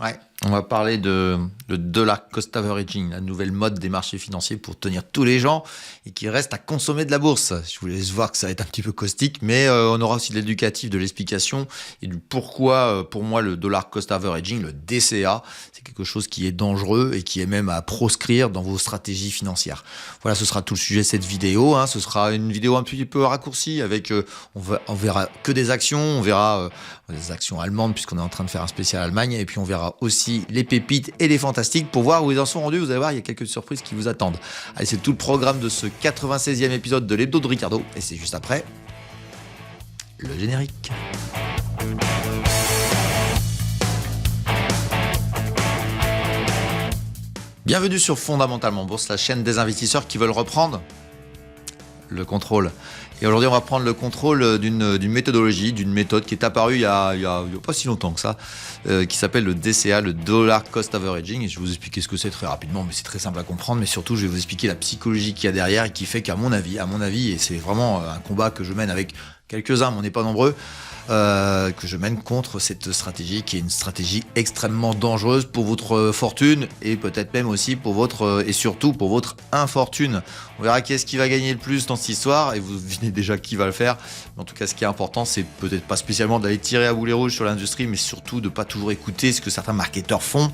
Ouais, on va parler de le dollar cost averaging, la nouvelle mode des marchés financiers pour tenir tous les gens et qui reste à consommer de la bourse. Je vous laisse voir que ça va être un petit peu caustique, mais on aura aussi de l'éducatif, de l'explication et du pourquoi, pour moi, le dollar cost averaging, le DCA, c'est quelque chose qui est dangereux et qui est même à proscrire dans vos stratégies financières. Voilà, ce sera tout le sujet de cette vidéo. Ce sera une vidéo un petit peu raccourcie avec, on verra que des actions, on verra des actions allemandes puisqu'on est en train de faire un spécial Allemagne et puis on verra aussi les pépites et les fantastiques pour voir où ils en sont rendus. Vous allez voir, il y a quelques surprises qui vous attendent. Allez, c'est tout le programme de ce 96e épisode de l'Hebdo de Ricardo et c'est juste après le générique. Bienvenue sur Fondamentalement Bourse, la chaîne des investisseurs qui veulent reprendre le contrôle. Et aujourd'hui, on va prendre le contrôle d'une méthodologie, d'une méthode qui est apparue il y a pas si longtemps que ça, qui s'appelle le DCA, le Dollar Cost Averaging. Et je vais vous expliquer ce que c'est très rapidement, mais c'est très simple à comprendre. Mais surtout, je vais vous expliquer la psychologie qu'il y a derrière et qui fait qu'à mon avis, et c'est vraiment un combat que je mène avec quelques-uns, mais on n'est pas nombreux, que je mène contre cette stratégie qui est une stratégie extrêmement dangereuse pour votre fortune et peut-être même aussi pour votre et surtout pour votre infortune. On verra qui est-ce qui va gagner le plus dans cette histoire et vous devinez déjà qui va le faire. Mais en tout cas, ce qui est important, c'est peut-être pas spécialement d'aller tirer à boulet rouge sur l'industrie, mais surtout de pas toujours écouter ce que certains marketeurs font.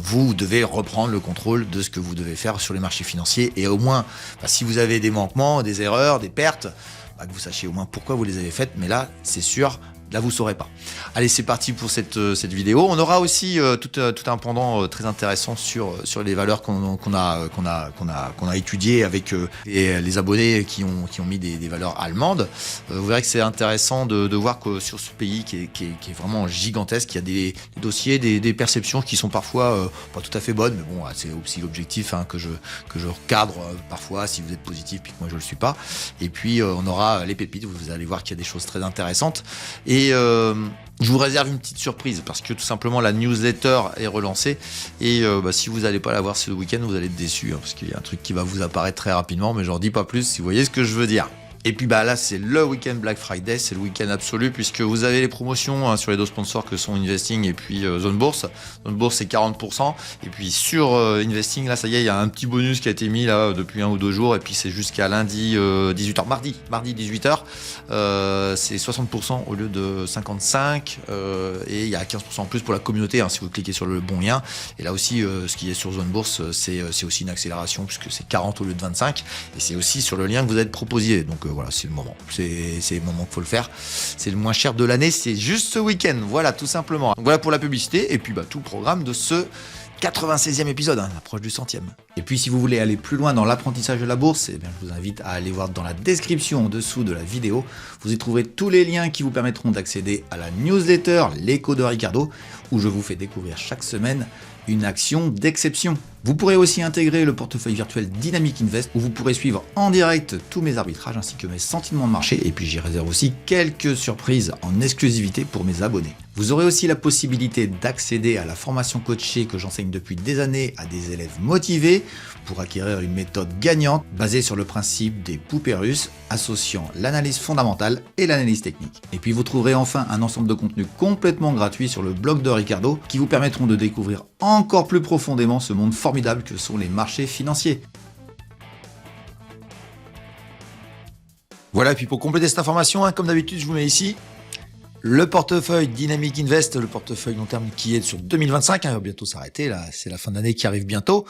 Vous devez reprendre le contrôle de ce que vous devez faire sur les marchés financiers et au moins, si vous avez des manquements, des erreurs, des pertes, que vous sachiez au moins pourquoi vous les avez faites, mais là, c'est sûr, là, vous ne saurez pas. Allez, c'est parti pour cette vidéo. On aura aussi tout un pendant très intéressant sur les valeurs qu'on a étudiées avec les abonnés qui ont mis des valeurs allemandes. Vous verrez que c'est intéressant de voir que sur ce pays qui est vraiment gigantesque, il y a des dossiers, des perceptions qui sont parfois pas tout à fait bonnes, mais bon, c'est aussi l'objectif que je recadre parfois si vous êtes positif puis que moi je le suis pas. Et puis on aura les pépites, vous allez voir qu'il y a des choses très intéressantes. Et je vous réserve une petite surprise parce que tout simplement la newsletter est relancée et si vous n'allez pas la voir ce week-end, vous allez être déçus parce qu'il y a un truc qui va vous apparaître très rapidement, mais j'en dis pas plus si vous voyez ce que je veux dire. Et puis là c'est le week-end Black Friday, c'est le week-end absolu puisque vous avez les promotions sur les deux sponsors que sont Investing et puis Zone Bourse. Zone Bourse c'est 40% et puis sur Investing là ça y est, il y a un petit bonus qui a été mis là depuis 1 ou 2 jours et puis c'est jusqu'à lundi 18h, mardi 18h, c'est 60% au lieu de 55 et il y a 15% en plus pour la communauté si vous cliquez sur le bon lien. Et là aussi ce qui est sur Zone Bourse c'est aussi une accélération puisque c'est 40 au lieu de 25 et c'est aussi sur le lien que vous êtes proposé. Donc voilà, c'est le moment. C'est le moment qu'il faut le faire. C'est le moins cher de l'année, c'est juste ce week-end. Voilà, tout simplement. Donc, voilà pour la publicité et puis tout le programme de ce 96e épisode, l'approche du 100e. Et puis si vous voulez aller plus loin dans l'apprentissage de la bourse, je vous invite à aller voir dans la description en dessous de la vidéo. Vous y trouverez tous les liens qui vous permettront d'accéder à la newsletter L'écho de Ricardo, où je vous fais découvrir chaque semaine une action d'exception. Vous pourrez aussi intégrer le portefeuille virtuel Dynamic Invest où vous pourrez suivre en direct tous mes arbitrages ainsi que mes sentiments de marché et puis j'y réserve aussi quelques surprises en exclusivité pour mes abonnés. Vous aurez aussi la possibilité d'accéder à la formation coachée que j'enseigne depuis des années à des élèves motivés pour acquérir une méthode gagnante basée sur le principe des poupées russes associant l'analyse fondamentale et l'analyse technique. Et puis vous trouverez enfin un ensemble de contenus complètement gratuits sur le blog de Ricardo qui vous permettront de découvrir encore plus profondément ce monde formidable que sont les marchés financiers. Voilà, et puis pour compléter cette information, comme d'habitude, je vous mets ici le portefeuille Dynamic Invest, le portefeuille long terme qui est sur 2025, il va bientôt s'arrêter, là c'est la fin d'année qui arrive bientôt,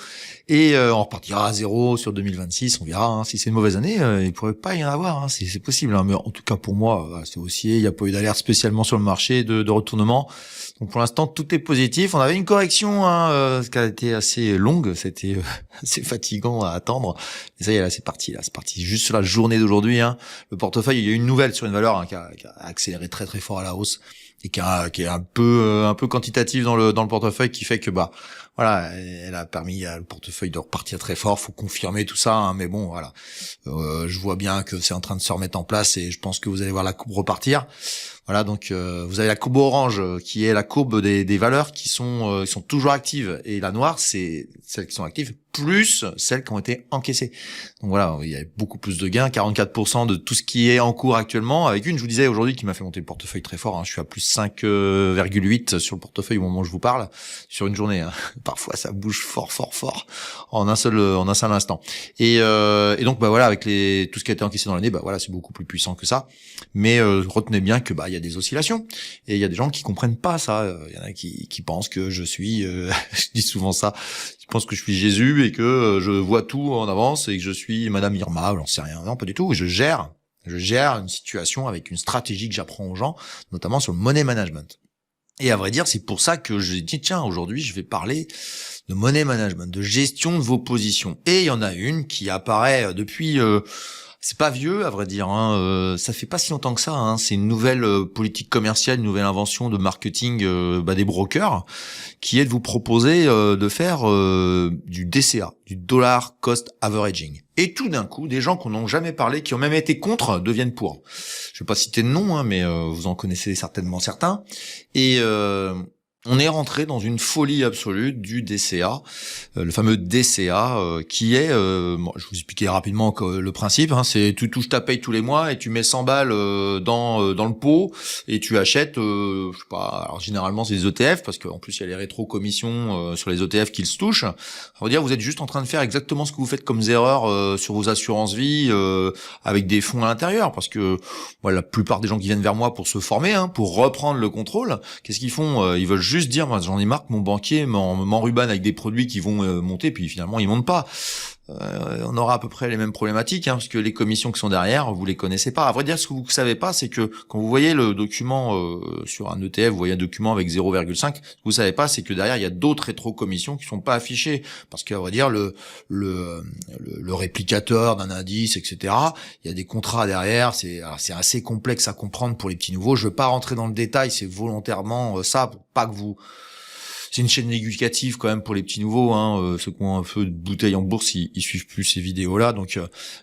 et on repartira à zéro sur 2026, on verra, si c'est une mauvaise année, il pourrait pas y en avoir, c'est possible, mais en tout cas pour moi, c'est haussier, il n'y a pas eu d'alerte spécialement sur le marché de retournement, donc pour l'instant tout est positif, on avait une correction qui a été assez longue, c'était assez fatigant à attendre, et ça y est, là c'est parti juste sur la journée d'aujourd'hui, le portefeuille, il y a eu une nouvelle sur une valeur qui a accéléré très très fort à la hausse et qui est un peu quantitatif dans le portefeuille qui fait que Voilà, elle a permis à le portefeuille de repartir très fort. Faut confirmer tout ça, hein, mais bon, voilà. Je vois bien que c'est en train de se remettre en place et je pense que vous allez voir la courbe repartir. Voilà, donc vous avez la courbe orange qui est la courbe des valeurs qui sont toujours actives, et la noire c'est celles qui sont actives plus celles qui ont été encaissées. Donc voilà, il y a beaucoup plus de gains, 44% de tout ce qui est en cours actuellement, avec une, je vous disais aujourd'hui, qui m'a fait monter le portefeuille très fort, hein. Je suis à plus 5,8 sur le portefeuille au moment où je vous parle, sur une journée, hein. Parfois ça bouge fort en un seul instant. Et donc bah voilà, avec tout ce qui a été encaissé dans l'année, bah voilà, c'est beaucoup plus puissant que ça. Mais retenez bien que bah il y a des oscillations, et il y a des gens qui comprennent pas ça. Il y en a qui pensent que je suis je dis souvent ça, ils pensent que je suis Jésus et que je vois tout en avance et que je suis Madame Irma, j'en sais rien. Non, pas du tout. Je gère une situation avec une stratégie que j'apprends aux gens, notamment sur le money management. Et à vrai dire, c'est pour ça que j'ai dit, tiens, aujourd'hui, je vais parler de money management, de gestion de vos positions. Et il y en a une qui apparaît depuis... c'est pas vieux, à vrai dire, hein. Ça fait pas si longtemps que ça, hein. C'est une nouvelle politique commerciale, une nouvelle invention de marketing des brokers, qui est de vous proposer de faire du DCA, du Dollar Cost Averaging. Et tout d'un coup, des gens qu'on n'a jamais parlé, qui ont même été contre, deviennent pour. Je vais pas citer de nom, hein, mais vous en connaissez certainement certains. Et on est rentré dans une folie absolue du DCA, le fameux DCA, qui est, bon, je vous expliquer rapidement le principe, hein, c'est tu touches ta paye tous les mois et tu mets 100 balles dans le pot et tu achètes, je sais pas, alors généralement c'est des ETF, parce qu'en plus il y a les rétro-commissions sur les ETF qui se touchent. Ça veut dire vous êtes juste en train de faire exactement ce que vous faites comme erreur sur vos assurances-vie avec des fonds à l'intérieur, parce que voilà, la plupart des gens qui viennent vers moi pour se former, hein, pour reprendre le contrôle, qu'est-ce qu'ils font? Ils veulent juste dire, moi j'en ai marre que mon banquier m'enrubane avec des produits qui vont monter, puis finalement ils montent pas. On aura à peu près les mêmes problématiques, hein, parce que les commissions qui sont derrière, vous les connaissez pas. À vrai dire, ce que vous savez pas, c'est que quand vous voyez le document sur un ETF, vous voyez un document avec 0,5, ce que vous savez pas, c'est que derrière il y a d'autres rétro-commissions qui sont pas affichées, parce qu'à vrai dire le réplicateur d'un indice, etc. Il y a des contrats derrière, c'est assez complexe à comprendre pour les petits nouveaux. Je veux pas rentrer dans le détail, c'est volontairement ça, pour pas que vous... C'est une chaîne éducative quand même pour les petits nouveaux, hein. Ceux qui ont un peu de bouteille en bourse, ils suivent plus ces vidéos-là. Donc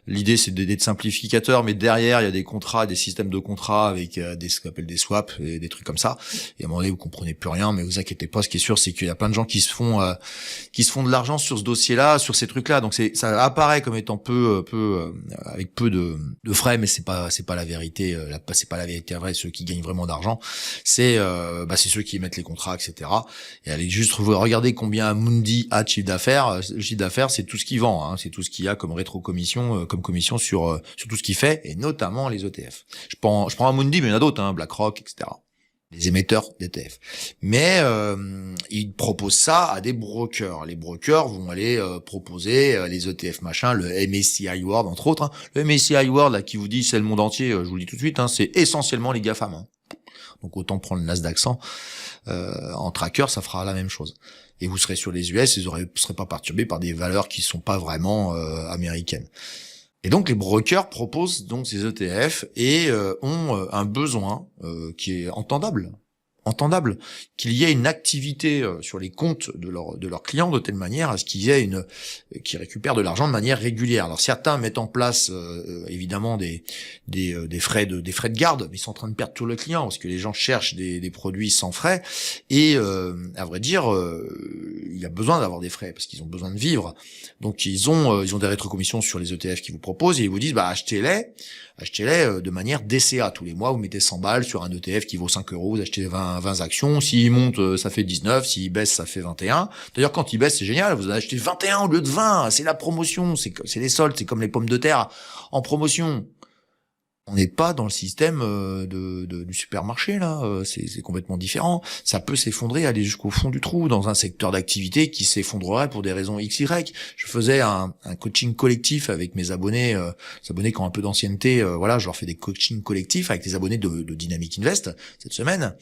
l'idée c'est d'aider de simplificateurs, mais derrière il y a des contrats, des systèmes de contrats avec ce qu'on appelle des swaps et des trucs comme ça. Et à un moment donné vous comprenez plus rien, mais vous inquiétez pas. Ce qui est sûr, c'est qu'il y a plein de gens qui se font de l'argent sur ce dossier-là, sur ces trucs-là. Donc ça apparaît comme étant avec peu de frais, mais c'est pas la vérité. C'est pas la vérité vraie. Ceux qui gagnent vraiment d'argent, c'est ceux qui émettent les contrats, etc. Et allez juste regarder combien Amundi a de chiffre d'affaires. Le chiffre d'affaires, c'est tout ce qu'il vend, hein. C'est tout ce qu'il y a comme rétro-commission, comme commission sur tout ce qu'il fait, et notamment les ETF. Je prends Amundi, mais il y en a d'autres, hein, BlackRock, etc. Les émetteurs d'ETF. Mais ils proposent ça à des brokers. Les brokers vont aller proposer les ETF machin, le MSCI World entre autres, hein. Le MSCI World là qui vous dit c'est le monde entier, je vous le dis tout de suite, hein, c'est essentiellement les GAFAM, hein. Donc autant prendre le Nasdaq 100 en tracker, ça fera la même chose. Et vous serez sur les US, vous serez pas perturbés par des valeurs qui sont pas vraiment américaines. Et donc les brokers proposent donc ces ETF et ont un besoin qui est entendable, qu'il y ait une activité sur les comptes de leurs clients de telle manière à ce qu'il y ait qui récupèrent de l'argent de manière régulière. Alors certains mettent en place évidemment des frais de garde, mais ils sont en train de perdre tout le client parce que les gens cherchent des produits sans frais et à vrai dire il y a besoin d'avoir des frais parce qu'ils ont besoin de vivre. Donc ils ont des rétrocommissions sur les ETF qu'ils vous proposent et ils vous disent achetez-les de manière DCA. Tous les mois, vous mettez 100 balles sur un ETF qui vaut 5 euros, vous achetez 20 actions. S'il monte, ça fait 19. S'il baisse, ça fait 21. D'ailleurs, quand il baisse, c'est génial. Vous achetez 21 au lieu de 20. C'est la promotion. C'est les soldes. C'est comme les pommes de terre en promotion. On n'est pas dans le système du supermarché là, c'est complètement différent. Ça peut s'effondrer, aller jusqu'au fond du trou dans un secteur d'activité qui s'effondrerait pour des raisons XY. Je faisais un coaching collectif avec mes abonnés, les abonnés qui ont un peu d'ancienneté, je leur fais des coachings collectifs avec les abonnés de Dynamic Invest cette semaine,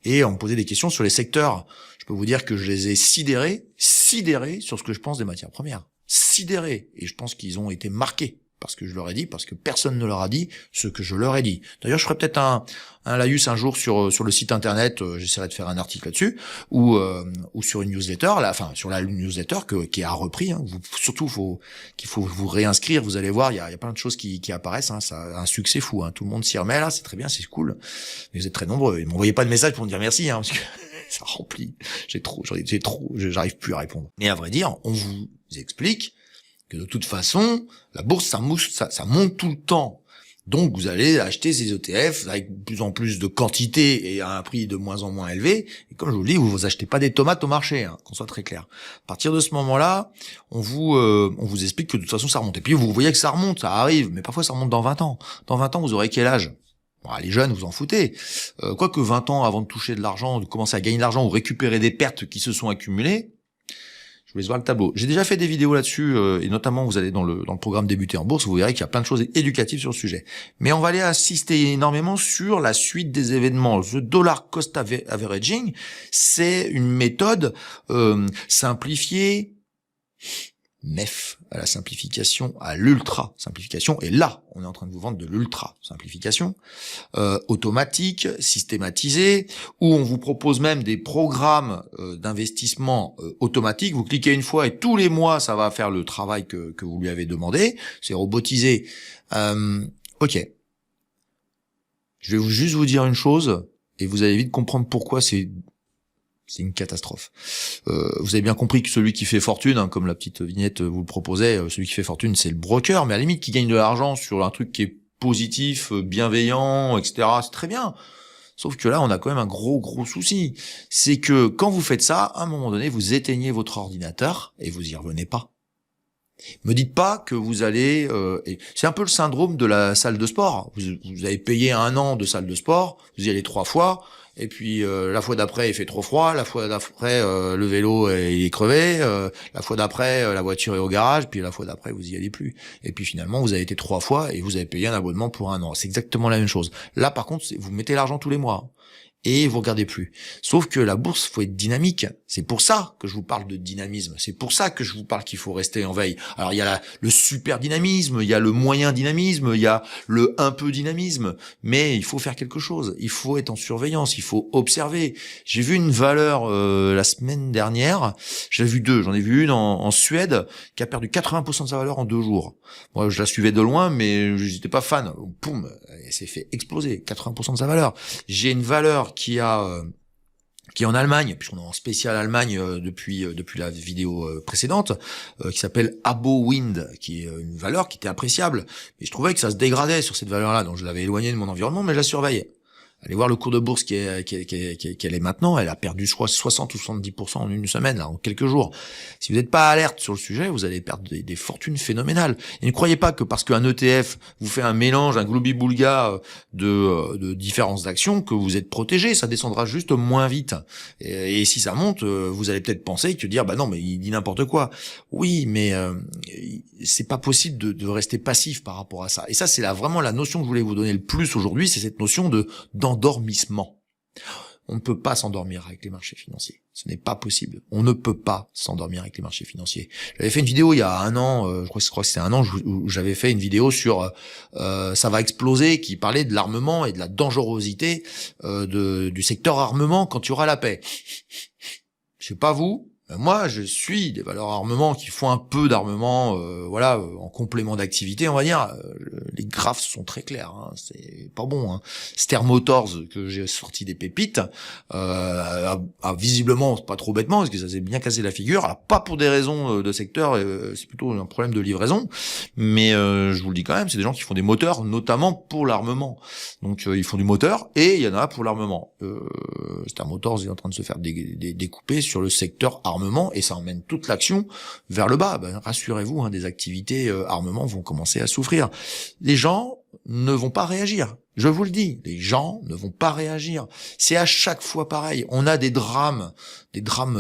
et on me posait des questions sur les secteurs. Je peux vous dire que je les ai sidérés sur ce que je pense des matières premières. Sidérés, et je pense qu'ils ont été marqués parce que je leur ai dit, parce que personne ne leur a dit ce que je leur ai dit. D'ailleurs, je ferai peut-être un laïus un jour sur le site internet, j'essaierai de faire un article là-dessus, ou sur une newsletter, sur la newsletter qui a repris. Hein. Surtout, qu'il faut vous réinscrire. Vous allez voir, il y a plein de choses qui apparaissent. Hein. Ça a un succès fou. Hein. Tout le monde s'y remet là, c'est très bien, c'est cool. Mais vous êtes très nombreux. Et m'envoyez pas de message pour me dire merci, hein, parce que ça remplit. J'arrive plus à répondre. Mais à vrai dire, on vous explique que de toute façon, la bourse, ça monte tout le temps. Donc, vous allez acheter ces ETF avec de plus en plus de quantité et à un prix de moins en moins élevé. Et comme je vous le dis, vous achetez pas des tomates au marché, hein, qu'on soit très clair. À partir de ce moment-là, on vous explique que de toute façon, ça remonte. Et puis, vous voyez que ça remonte, ça arrive, mais parfois ça remonte dans 20 ans. Dans 20 ans, vous aurez quel âge? Bon, les jeunes, vous en foutez. Quoique 20 ans avant de toucher de l'argent, de commencer à gagner de l'argent ou récupérer des pertes qui se sont accumulées, je vous laisse voir le tableau. J'ai déjà fait des vidéos là-dessus, et notamment vous allez dans le programme Débuter en bourse, vous verrez qu'il y a plein de choses éducatives sur le sujet. Mais on va aller insister énormément sur la suite des événements. Le dollar cost averaging, c'est une méthode simplifiée, MEF, à la simplification, à l'ultra simplification, et là, on est en train de vous vendre de l'ultra simplification, automatique, systématisée, où on vous propose même des programmes d'investissement automatiques. Vous cliquez une fois et tous les mois, ça va faire le travail que vous lui avez demandé. C'est robotisé. Ok. Je vais juste vous dire une chose, et vous allez vite comprendre pourquoi c'est une catastrophe. Vous avez bien compris que celui qui fait fortune, hein, comme la petite vignette vous le proposait, celui qui fait fortune, c'est le broker, mais à la limite qui gagne de l'argent sur un truc qui est positif, bienveillant, etc., c'est très bien. Sauf que là, on a quand même un gros souci. C'est que quand vous faites ça, à un moment donné, vous éteignez votre ordinateur et vous y revenez pas. Me dites pas que vous allez... c'est un peu le syndrome de la salle de sport. Vous avez payé 1 an de salle de sport, vous y allez 3 fois, et puis la fois d'après il fait trop froid, la fois d'après le vélo il est crevé, la fois d'après la voiture est au garage, puis la fois d'après vous y allez plus. Et puis finalement vous avez été 3 fois et vous avez payé un abonnement pour 1 an. C'est exactement la même chose. Là par contre, vous mettez l'argent tous les mois. Et vous regardez plus. Sauf que la bourse, faut être dynamique. C'est pour ça que je vous parle de dynamisme. C'est pour ça que je vous parle qu'il faut rester en veille. Alors il y a le super dynamisme, il y a le moyen dynamisme, il y a le un peu dynamisme. Mais il faut faire quelque chose. Il faut être en surveillance. Il faut observer. J'ai vu une valeur la semaine dernière. J'en ai vu une en Suède qui a perdu 80% de sa valeur en 2 jours. Moi, je la suivais de loin, mais j'étais pas fan. Poum, elle s'est fait exploser 80% de sa valeur. J'ai une valeur qui est en Allemagne, puisqu'on est en spécial Allemagne depuis la vidéo précédente, qui s'appelle Abo Wind, qui est une valeur qui était appréciable. Mais je trouvais que ça se dégradait sur cette valeur-là, donc je l'avais éloignée de mon environnement, mais je la surveillais. Allez voir le cours de bourse qu'elle est maintenant. Elle a perdu, je crois, 60 ou 70% en une semaine, là, en quelques jours. Si vous n'êtes pas alerte sur le sujet, vous allez perdre des fortunes phénoménales. Et ne croyez pas que parce qu'un ETF vous fait un mélange, un gloubi-boulga de différentes actions, que vous êtes protégé. Ça descendra juste moins vite. Et si ça monte, vous allez peut-être penser que dire, bah non, mais il dit n'importe quoi. Oui, mais c'est pas possible de rester passif par rapport à ça. Et ça, c'est vraiment la notion que je voulais vous donner le plus aujourd'hui, c'est cette notion d'endormissement. On ne peut pas s'endormir avec les marchés financiers. Ce n'est pas possible. On ne peut pas s'endormir avec les marchés financiers. J'avais fait une vidéo il y a 1 an, je crois que c'était 1 an, où j'avais fait une vidéo sur ça va exploser, qui parlait de l'armement et de la dangerosité du secteur armement quand il y aura la paix. Je sais pas vous, moi je suis des valeurs armement qui font un peu d'armement, en complément d'activité, on va dire. Les graphes sont très clairs, hein, c'est pas bon. Hein. Ster Motors, que j'ai sorti des pépites, a visiblement, pas trop bêtement, parce que ça s'est bien cassé la figure, alors, pas pour des raisons de secteur, c'est plutôt un problème de livraison, mais je vous le dis quand même, c'est des gens qui font des moteurs, notamment pour l'armement. Donc ils font du moteur, et il y en a pour l'armement. Ster Motors est en train de se faire découper sur le secteur armement, et ça emmène toute l'action vers le bas. Ben, rassurez-vous, hein, des activités armement vont commencer à souffrir. Les gens ne vont pas réagir. Je vous le dis, les gens ne vont pas réagir. C'est à chaque fois pareil. On a des drames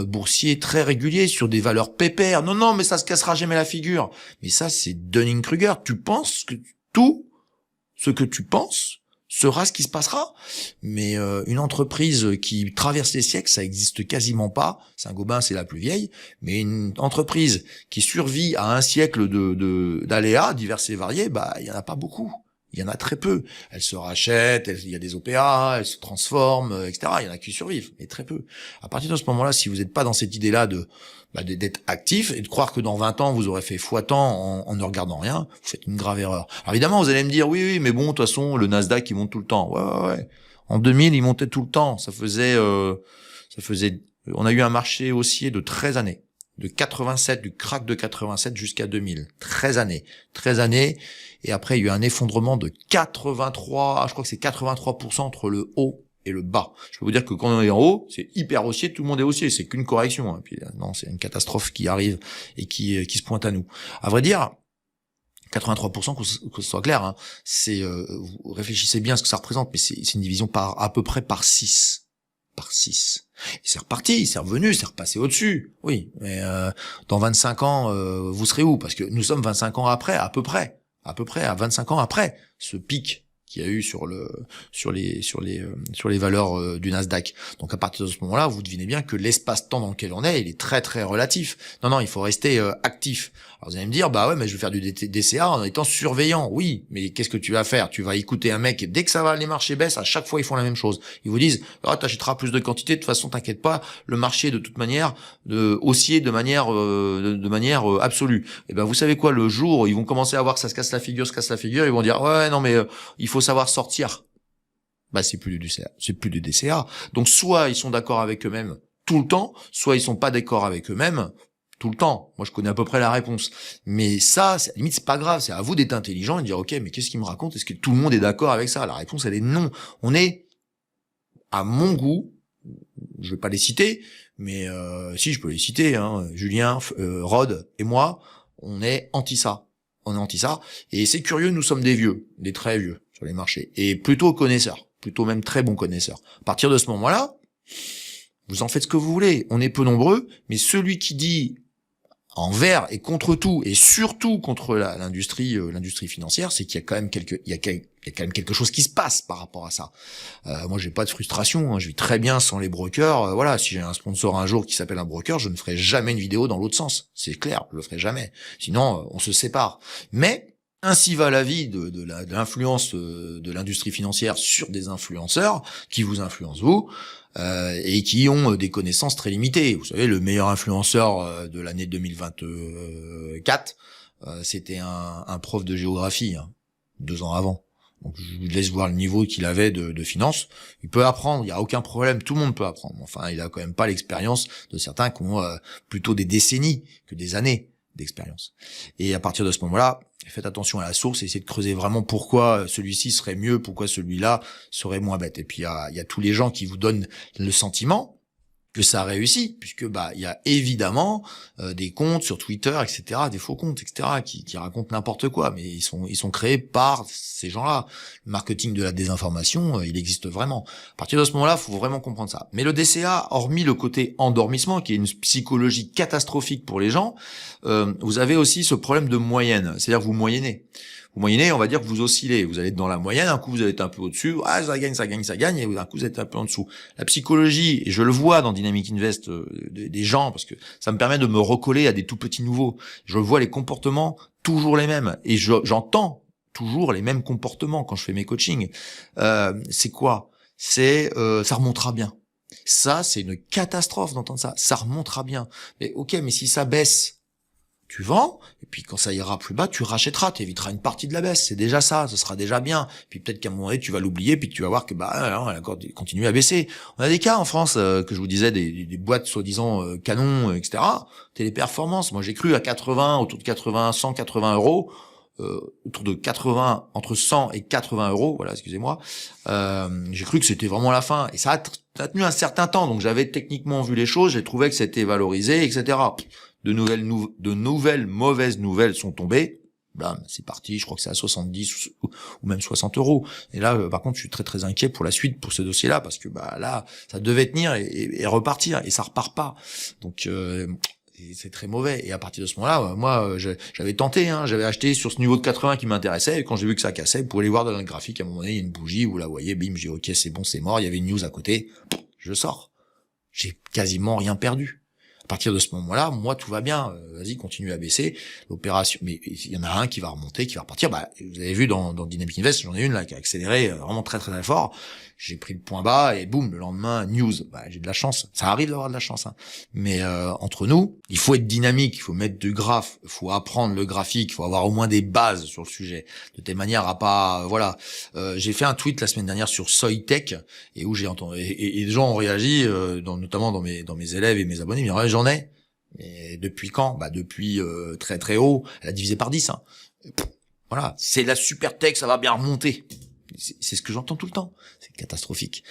boursiers très réguliers sur des valeurs pépères. Non, mais ça se cassera jamais la figure. Mais ça, c'est Dunning-Kruger. Tu penses que tout ce que tu penses sera ce qui se passera. Mais une entreprise qui traverse les siècles, ça existe quasiment pas. Saint-Gobain, c'est la plus vieille. Mais une entreprise qui survit à un siècle d'aléas divers et variés, il y en a pas beaucoup. Il y en a très peu. Elles se rachètent, il y a des OPA, elles se transforment, etc. Il y en a qui survivent, mais très peu. À partir de ce moment-là, si vous n'êtes pas dans cette idée-là d'être actif et de croire que dans 20 ans, vous aurez fait x100 en ne regardant rien, vous faites une grave erreur. Alors évidemment, vous allez me dire, oui, mais bon, de toute façon, le Nasdaq, il monte tout le temps. Ouais. En 2000, il montait tout le temps. On a eu un marché haussier de 13 années. De 87, du crack de 87 jusqu'à 2000. 13 années. 13 années. Et après, il y a eu un effondrement de 83, je crois que c'est 83% entre le haut et le bas. Je peux vous dire que quand on est en haut, c'est hyper haussier, tout le monde est haussier, c'est qu'une correction. Hein. Puis non, c'est une catastrophe qui arrive et qui se pointe à nous. À vrai dire, 83%, que ce soit clair, hein, vous réfléchissez bien à ce que ça représente, mais c'est une division à peu près par 6. Par 6. Et c'est reparti, c'est revenu, c'est repassé au-dessus. Oui, mais dans 25 ans, vous serez où? Parce que nous sommes 25 ans après, à peu près à 25 ans après ce pic qu'il y a eu sur les valeurs du Nasdaq. Donc à partir de ce moment-là, vous devinez bien que l'espace-temps dans lequel on est, il est très très relatif. Non, il faut rester actif. Alors vous allez me dire, ouais, mais je vais faire du DCA en étant surveillant. Oui, mais qu'est-ce que tu vas faire? Tu vas écouter un mec, et dès que ça va, les marchés baissent, à chaque fois ils font la même chose. Ils vous disent, t'achèteras plus de quantité, de toute façon t'inquiète pas, le marché de toute manière haussier de manière absolue. Et vous savez quoi, le jour où ils vont commencer à voir que ça se casse la figure, ils vont dire, ouais, non mais il faut savoir sortir. C'est plus du DCA. Donc soit ils sont d'accord avec eux-mêmes tout le temps, soit ils sont pas d'accord avec eux-mêmes tout le temps. Moi, je connais à peu près la réponse. Mais ça, à la limite, c'est pas grave. C'est à vous d'être intelligent et de dire, ok, mais qu'est-ce qu'il me raconte? Est-ce que tout le monde est d'accord avec ça? La réponse, elle est non. On est, à mon goût, je vais pas les citer, mais si, je peux les citer, hein, Julien, Rod et moi, on est anti ça. On est anti ça. Et c'est curieux, nous sommes des vieux, des très vieux sur les marchés. Et plutôt connaisseurs. Plutôt même très bons connaisseurs. À partir de ce moment-là, vous en faites ce que vous voulez. On est peu nombreux, mais celui qui dit envers et contre tout, et surtout contre l'industrie financière, c'est qu'il y a quand même quelque chose qui se passe par rapport à ça. Moi, j'ai pas de frustration, hein, je vis très bien sans les brokers. Voilà, si j'ai un sponsor un jour qui s'appelle un broker, je ne ferai jamais une vidéo dans l'autre sens. C'est clair, je le ferai jamais. Sinon, on se sépare. Mais ainsi va la vie de l'influence de l'industrie financière sur des influenceurs qui vous influencent vous. Et qui ont des connaissances très limitées. Vous savez, le meilleur influenceur de l'année 2024, c'était un prof de géographie, 2 ans avant. Donc je vous laisse voir le niveau qu'il avait de finance. Il peut apprendre, il n'y a aucun problème, tout le monde peut apprendre. Enfin, il a quand même pas l'expérience de certains qui ont plutôt des décennies que des années d'expérience. Et à partir de ce moment-là, faites attention à la source et essayez de creuser vraiment pourquoi celui-ci serait mieux, pourquoi celui-là serait moins bête. Et puis il y a tous les gens qui vous donnent le sentiment que ça réussit, puisque il y a évidemment des comptes sur Twitter, etc., des faux comptes, etc., qui racontent n'importe quoi, mais ils sont créés par ces gens-là. Le marketing de la désinformation, il existe vraiment. À partir de ce moment-là, il faut vraiment comprendre ça. Mais le DCA, hormis le côté endormissement, qui est une psychologie catastrophique pour les gens, vous avez aussi ce problème de moyenne, c'est-à-dire que vous moyennez. Vous moyennez, on va dire que vous oscillez. Vous allez être dans la moyenne, un coup vous allez être un peu au-dessus, ça gagne, et un coup vous êtes un peu en dessous. La psychologie, et je le vois dans Dynamic Invest des gens, parce que ça me permet de me recoller à des tout petits nouveaux. Je vois les comportements toujours les mêmes, et j'entends toujours les mêmes comportements quand je fais mes coachings. C'est quoi? C'est ça remontera bien. Ça, c'est une catastrophe d'entendre ça. Ça remontera bien. Mais ok, mais si ça baisse, tu vends, et puis quand ça ira plus bas, tu rachèteras, tu éviteras une partie de la baisse, c'est déjà ça, ce sera déjà bien. Puis peut-être qu'à un moment donné, tu vas l'oublier, puis tu vas voir que elle continue à baisser. On a des cas en France, que je vous disais, des boîtes soi-disant canons, etc. Téléperformance, moi j'ai cru à 80, autour de 80, 180 euros, autour de 80, entre 100 et 80 euros, voilà, excusez-moi, j'ai cru que c'était vraiment la fin, et ça a tenu un certain temps, donc j'avais techniquement vu les choses, j'ai trouvé que c'était valorisé, etc. De nouvelles mauvaises nouvelles sont tombées. C'est parti, je crois que c'est à 70 ou même 60 euros. Et là, par contre, je suis très très inquiet pour la suite, pour ce dossier-là, parce que là, ça devait tenir et repartir, et ça repart pas. Donc, Et c'est très mauvais. Et à partir de ce moment-là, moi, j'avais tenté, j'avais acheté sur ce niveau de 80 qui m'intéressait. Et quand j'ai vu que ça cassait, vous pouvez aller voir dans le graphique. À un moment donné, il y a une bougie, vous la voyez, bim, j'ai dit, ok, c'est bon, c'est mort. Il y avait une news à côté, je sors. J'ai quasiment rien perdu. À partir de ce moment-là, moi, tout va bien. Vas-y, continue à baisser. L'opération, mais il y en a un qui va remonter, qui va repartir. Bah, vous avez vu dans Dynamic Invest, j'en ai une là qui a accéléré vraiment très très très fort. J'ai pris le point bas et boum, le lendemain, news. Bah, j'ai de la chance. Ça arrive d'avoir de la chance. Mais entre nous, il faut être dynamique, il faut mettre du graphe, il faut apprendre le graphique, il faut avoir au moins des bases sur le sujet, de telle manière à pas, voilà. J'ai fait un tweet la semaine dernière sur Soytech et où j'ai entendu et les gens ont réagi, notamment dans mes élèves et mes abonnés. Ils me disent, j'en ai. Mais depuis quand? Bah depuis très très haut. Elle a divisé par 10. Voilà, c'est la super tech, ça va bien remonter. C'est ce que j'entends tout le temps. C'est catastrophique.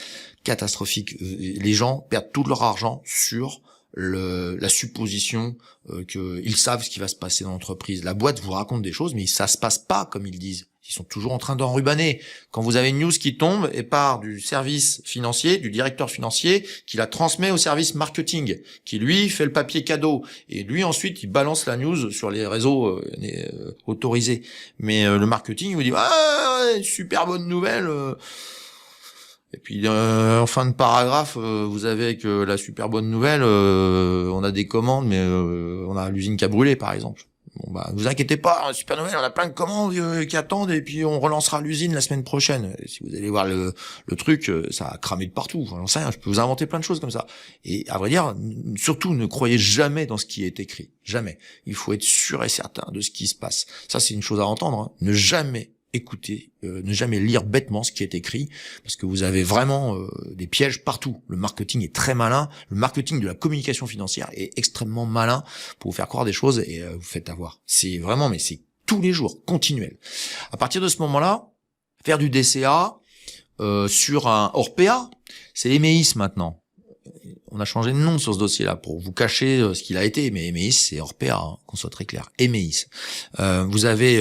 Catastrophique. Les gens perdent tout leur argent sur la supposition qu'ils savent ce qui va se passer dans l'entreprise. La boîte vous raconte des choses, mais ça se passe pas comme ils disent. Ils sont toujours en train d'enrubaner. Quand vous avez une news qui tombe et part du service financier, du directeur financier, qui la transmet au service marketing, qui lui fait le papier cadeau, et lui ensuite il balance la news sur les réseaux autorisés. Mais le marketing il vous dit super bonne nouvelle. Et puis en fin de paragraphe, vous avez que la super bonne nouvelle, on a des commandes, mais on a l'usine qui a brûlé par exemple. Bon bah, vous inquiétez pas, super nouvelle, on a plein de commandes qui attendent et puis on relancera l'usine la semaine prochaine. Et si vous allez voir le truc, ça a cramé de partout. Enfin, j'en sais rien, je peux vous inventer plein de choses comme ça. Et à vrai dire, surtout ne croyez jamais dans ce qui est écrit. Jamais. Il faut être sûr et certain de ce qui se passe. Ça, c'est une chose à entendre. Ne jamais écouter, ne jamais lire bêtement ce qui est écrit, parce que vous avez vraiment des pièges partout. Le marketing est très malin, le marketing de la communication financière est extrêmement malin pour vous faire croire des choses et vous faites avoir. C'est vraiment, mais c'est tous les jours, continuel. À partir de ce moment-là, faire du DCA sur un Orpea, c'est Emeis maintenant. On a changé de nom sur ce dossier-là pour vous cacher ce qu'il a été, mais Emeis c'est Orpea, qu'on soit très clair. Emeis. Vous avez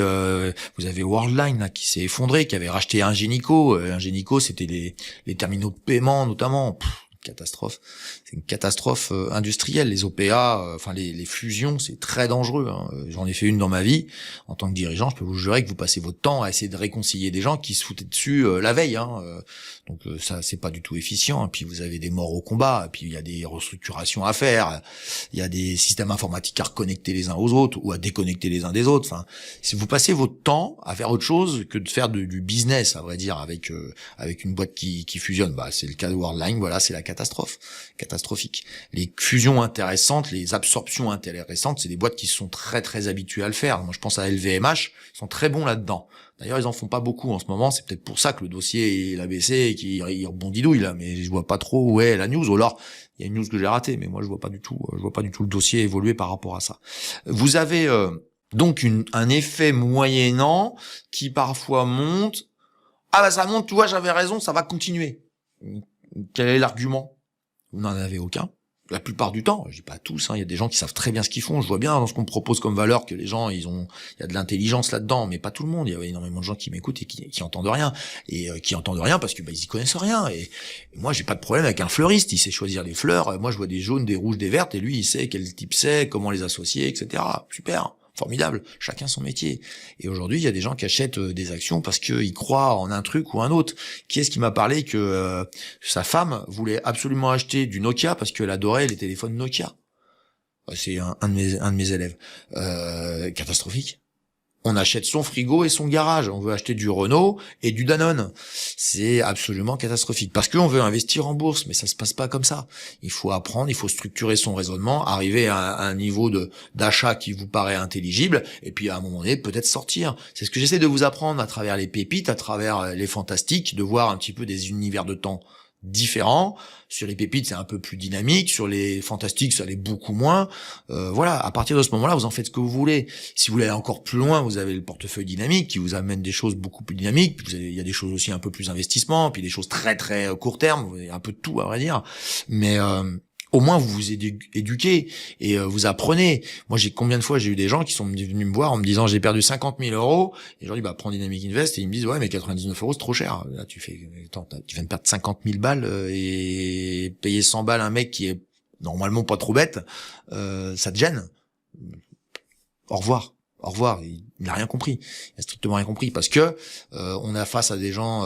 Worldline là qui s'est effondré, qui avait racheté Ingenico. Ingenico, c'était les terminaux de paiement notamment. Catastrophe. C'est une catastrophe industrielle. Les OPA, les fusions, c'est très dangereux. J'en ai fait une dans ma vie. En tant que dirigeant, je peux vous jurer que vous passez votre temps à essayer de réconcilier des gens qui se foutaient dessus la veille. Donc ça, c'est pas du tout efficient. Et puis vous avez des morts au combat. Et puis il y a des restructurations à faire. Il y a des systèmes informatiques à reconnecter les uns aux autres ou à déconnecter les uns des autres. Enfin, si vous passez votre temps à faire autre chose que de faire du business, à vrai dire, avec une boîte qui fusionne, bah c'est le cas de Worldline. Voilà, c'est la catastrophique. Les fusions intéressantes, les absorptions intéressantes, c'est des boîtes qui sont très très habituées à le faire. Moi, je pense à LVMH, ils sont très bons là-dedans. D'ailleurs, ils en font pas beaucoup en ce moment. C'est peut-être pour ça que le dossier il a baissé et qu'il rebondidouille là. Mais je vois pas trop où est la news. Ou alors, il y a une news que j'ai ratée, mais moi je vois pas du tout le dossier évoluer par rapport à ça. Vous avez donc un effet moyennant qui parfois monte. Ah bah ça monte, tu vois, j'avais raison, ça va continuer. Quel est l'argument? Vous n'en avez aucun. La plupart du temps, je dis pas tous, il y a des gens qui savent très bien ce qu'ils font. Je vois bien dans ce qu'on me propose comme valeur que les gens, il y a de l'intelligence là-dedans, mais pas tout le monde. Il y a énormément de gens qui m'écoutent et qui entendent rien. Et qui entendent rien parce que ils y connaissent rien. Et moi, j'ai pas de problème avec un fleuriste. Il sait choisir les fleurs. Moi, je vois des jaunes, des rouges, des vertes, et lui, il sait quel type c'est, comment les associer, etc. Super. Formidable, chacun son métier. Et aujourd'hui, il y a des gens qui achètent des actions parce qu'ils croient en un truc ou un autre. Qui est-ce qui m'a parlé que sa femme voulait absolument acheter du Nokia parce qu'elle adorait les téléphones Nokia? C'est un de mes élèves. Catastrophique. On achète son frigo et son garage. On veut acheter du Renault et du Danone. C'est absolument catastrophique. Parce qu'on veut investir en bourse, mais ça se passe pas comme ça. Il faut apprendre, il faut structurer son raisonnement, arriver à un niveau d'achat qui vous paraît intelligible, et puis à un moment donné, peut-être sortir. C'est ce que j'essaie de vous apprendre à travers les pépites, à travers les fantastiques, de voir un petit peu des univers de temps différents. Sur les pépites, c'est un peu plus dynamique. Sur les fantastiques, ça l'est beaucoup moins. Voilà, à partir de ce moment-là, vous en faites ce que vous voulez. Si vous voulez aller encore plus loin, vous avez le portefeuille dynamique qui vous amène des choses beaucoup plus dynamiques. Puis il y a des choses aussi un peu plus investissement, puis des choses très très court terme. Vous avez un peu de tout, à vrai dire. Mais au moins vous vous éduquez et vous apprenez. Moi, combien de fois j'ai eu des gens qui sont venus me voir en me disant j'ai perdu 50 000 euros, et je leur dis prends Dynamic Invest, et ils me disent ouais mais 99 euros c'est trop cher. Là tu viens de perdre 50 000 balles et payer 100 balles un mec qui est normalement pas trop bête, ça te gêne. Au revoir. Au revoir. Il n'a rien compris. Il a strictement rien compris parce que on est face à des gens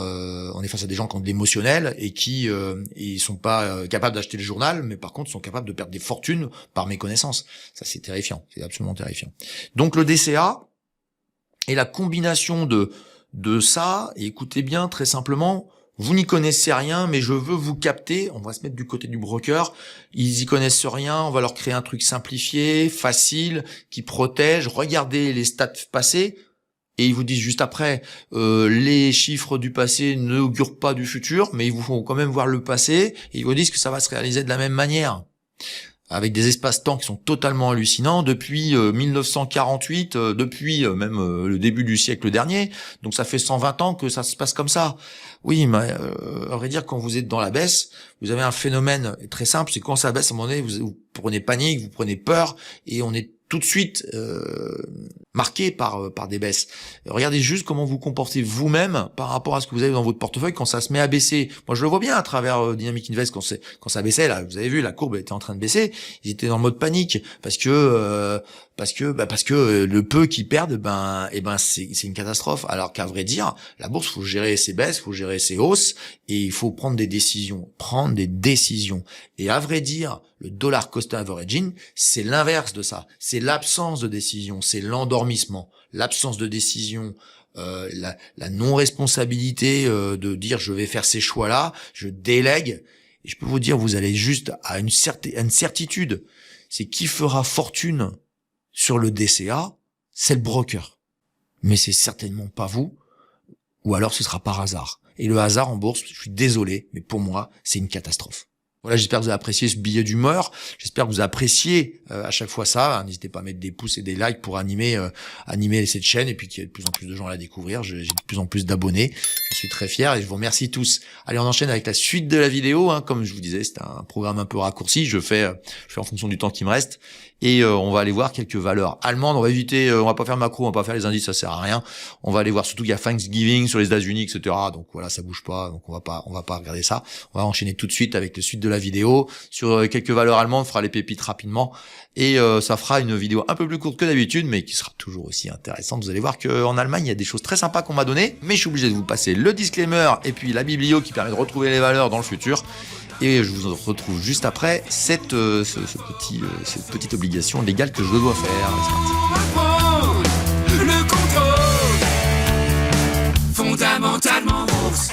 qui ont de l'émotionnel et qui ils sont pas capables d'acheter le journal, mais par contre sont capables de perdre des fortunes par méconnaissance. Ça c'est terrifiant. C'est absolument terrifiant. Donc le DCA est la combination de ça. Et écoutez bien, très simplement. Vous n'y connaissez rien, mais je veux vous capter. On va se mettre du côté du broker. Ils y connaissent rien. On va leur créer un truc simplifié, facile, qui protège. Regardez les stats passés. Et ils vous disent juste après, les chiffres du passé n'augurent pas du futur, mais ils vous font quand même voir le passé. Et ils vous disent que ça va se réaliser de la même manière. Avec des espaces-temps qui sont totalement hallucinants depuis 1948, depuis même le début du siècle dernier. Donc ça fait 120 ans que ça se passe comme ça. Oui, mais à vrai dire, quand vous êtes dans la baisse, vous avez un phénomène très simple, c'est quand ça baisse, à un moment donné, vous prenez panique, vous prenez peur, et on est tout de suite marqué par des baisses. Regardez juste comment vous comportez vous-même par rapport à ce que vous avez dans votre portefeuille quand ça se met à baisser. Moi, je le vois bien à travers Dynamic Invest quand ça baissait. Là, vous avez vu, la courbe était en train de baisser. Ils étaient dans le mode panique parce que le peu qu'ils perdent, c'est une catastrophe. Alors qu'à vrai dire, la bourse, faut gérer ses baisses, faut gérer ses hausses, et il faut prendre des décisions. Et à vrai dire, le dollar cost averaging, c'est l'inverse de ça. C'est l'absence de décision, c'est l'endormissement, l'absence de décision, la non-responsabilité de dire je vais faire ces choix-là, je délègue. Et je peux vous dire, vous allez juste à une certitude, c'est qui fera fortune sur le DCA, c'est le broker. Mais c'est certainement pas vous, ou alors ce sera par hasard. Et le hasard en bourse, je suis désolé, mais pour moi, c'est une catastrophe. Voilà, j'espère que vous avez apprécié ce billet d'humeur. J'espère que vous appréciez à chaque fois ça. N'hésitez pas à mettre des pouces et des likes pour animer cette chaîne et puis qu'il y ait de plus en plus de gens à la découvrir. J'ai de plus en plus d'abonnés. Je suis très fier et je vous remercie tous. Allez, on enchaîne avec la suite de la vidéo. Comme je vous disais, c'est un programme un peu raccourci. Je fais en fonction du temps qui me reste. Et on va aller voir quelques valeurs allemandes. On va éviter, on va pas faire macro, on va pas faire les indices, ça sert à rien. On va aller voir surtout qu'il y a Thanksgiving sur les États-Unis, etc. Donc voilà, ça bouge pas, donc on va pas regarder ça. On va enchaîner tout de suite avec la suite de la vidéo sur quelques valeurs allemandes. On fera les pépites rapidement et ça fera une vidéo un peu plus courte que d'habitude, mais qui sera toujours aussi intéressante. Vous allez voir qu'en Allemagne, il y a des choses très sympas qu'on m'a données, mais je suis obligé de vous passer le disclaimer et puis la biblio qui permet de retrouver les valeurs dans le futur. Et je vous retrouve juste après cette petite obligation légale que je dois faire. Le contrôle, fondamentalement bourse.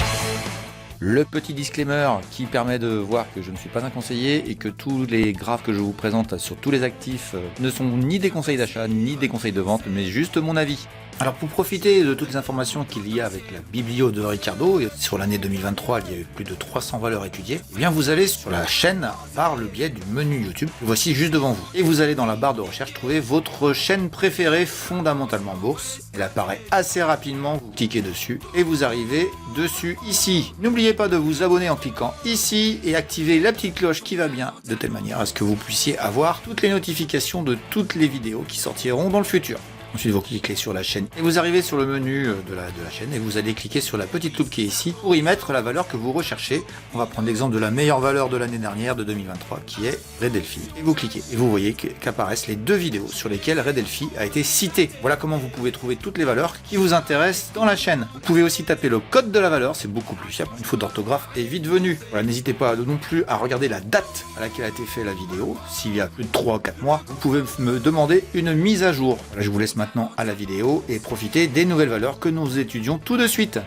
Le petit disclaimer qui permet de voir que je ne suis pas un conseiller et que tous les graphes que je vous présente sur tous les actifs ne sont ni des conseils d'achat ni des conseils de vente, mais juste mon avis. Alors pour profiter de toutes les informations qu'il y a avec la biblio de Ricardo, et sur l'année 2023 il y a eu plus de 300 valeurs étudiées, eh bien vous allez sur la chaîne par le biais du menu YouTube, que voici juste devant vous. Et vous allez dans la barre de recherche trouver votre chaîne préférée fondamentalement bourse. Elle apparaît assez rapidement, vous cliquez dessus et vous arrivez dessus ici. N'oubliez pas de vous abonner en cliquant ici et activer la petite cloche qui va bien, de telle manière à ce que vous puissiez avoir toutes les notifications de toutes les vidéos qui sortiront dans le futur. Ensuite, vous cliquez sur la chaîne et vous arrivez sur le menu de la chaîne et vous allez cliquer sur la petite loupe qui est ici pour y mettre la valeur que vous recherchez. On va prendre l'exemple de la meilleure valeur de l'année dernière, de 2023, qui est Red Delphi. Et vous cliquez et vous voyez qu'apparaissent les deux vidéos sur lesquelles Red Delphi a été cité. Voilà comment vous pouvez trouver toutes les valeurs qui vous intéressent dans la chaîne. Vous pouvez aussi taper le code de la valeur, c'est beaucoup plus fiable. Une faute d'orthographe est vite venue. Voilà, n'hésitez pas non plus à regarder la date à laquelle a été faite la vidéo. S'il y a plus de 3 ou 4 mois, vous pouvez me demander une mise à jour. Voilà, je vous laisse maintenant à la vidéo et profiter des nouvelles valeurs que nous étudions tout de suite.